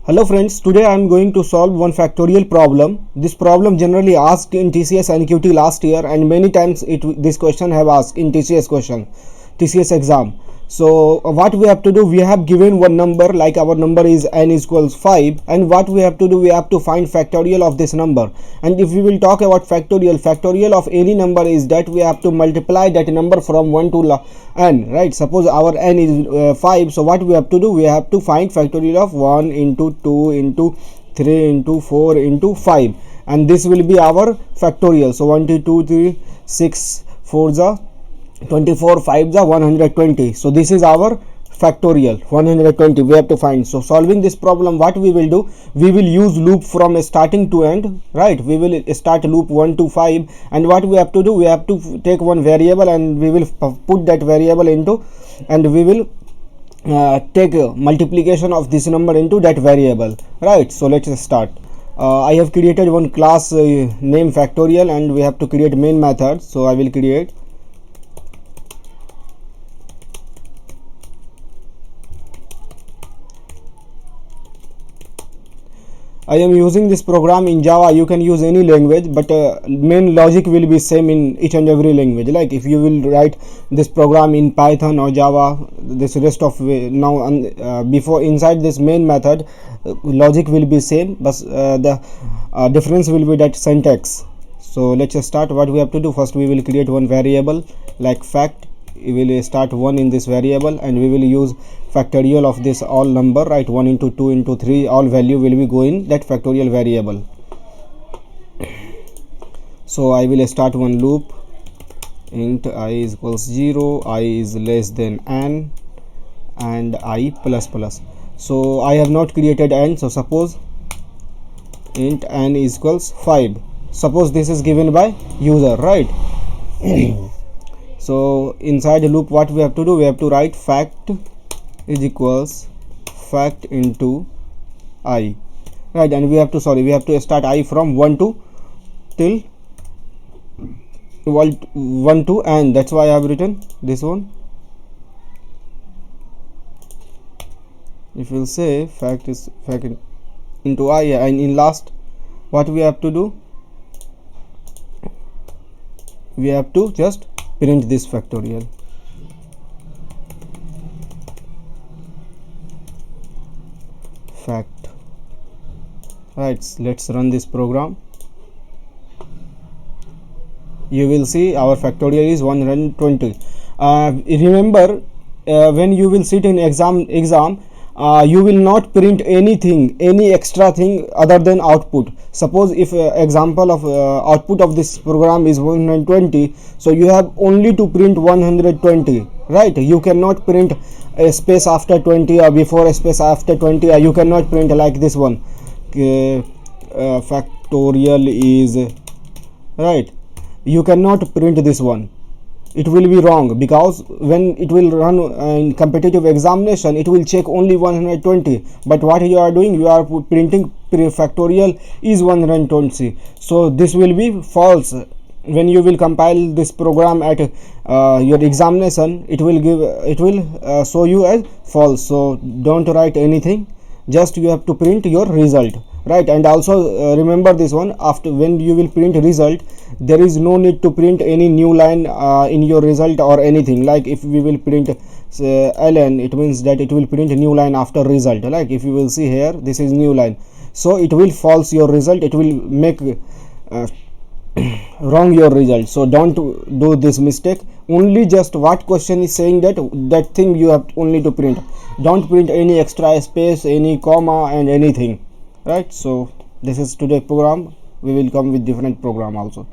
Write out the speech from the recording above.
Hello friends, today I am going to solve one factorial problem. This problem generally asked in TCS NQT last year, and many times this question have asked in TCS exam. So what we have to do, we have given one number, like our number is n equals 5, and what we have to do, we have to find factorial of this number. And if we will talk about factorial of any number is that we have to multiply that number from 1 to n, right? Suppose our n is 5, so what we have to do, we have to find factorial of 1 into 2 into 3 into 4 into 5, and this will be our factorial. So 1 2 3 6 4 the 24, 5 the 120. So this is our factorial 120 we have to find. So solving this problem, what we will do, we will use loop from starting to end, right? We will start loop 1 to 5, and what we have to do, we have to take one variable and we will put that variable into, and we will take multiplication of this number into that variable, right? So let's start. I have created one class name factorial, and we have to create main method. So I will create I am using this program in Java. You can use any language, but main logic will be same in each and every language. Like if you will write this program in Python or Java, this rest of now before inside this main method, logic will be same, but the difference will be that syntax. So let's just start. What we have to do, first we will create one variable like fact. We will start 1 in this variable, and we will use factorial of this all number, right? 1 into 2 into 3, all value will be go in that factorial variable. So I will start one loop, int I is equals 0, I is less than n, and I plus plus. So I have not created n, so suppose int n is equals 5. Suppose this is given by user, right? So inside the loop, what we have to do, we have to write fact is equals fact into I, right? And we have to start I from 1 to till 1 to n. That's why I have written this one. If we'll say fact is fact into I, and in last, what we have to do, we have to just print this factorial. Fact, right? Let's run this program. You will see our factorial is 120. Remember, when you will sit in exam, you will not print anything, any extra thing other than output. Suppose if example of output of this program is 120, so you have only to print 120, right? You cannot print a space after 20 or before a space after 20, or you cannot print like this one, factorial is, right? You cannot print this one. It will be wrong, because when it will run in competitive examination, it will check only 120, but what you are doing, you are printing factorial is 120. So this will be false. When you will compile this program at your examination, it will show you as false. So don't write anything, just you have to print your result, right? And also remember this one, after when you will print result, there is no need to print any new line in your result or anything. Like if we will print ln, it means that it will print a new line after result. Like if you will see here, this is new line, so it will false your result, it will make wrong your result. So don't do this mistake. Only just what question is saying, that thing you have only to print. Don't print any extra space, any comma and anything, right? So this is today's program. We will come with different program also.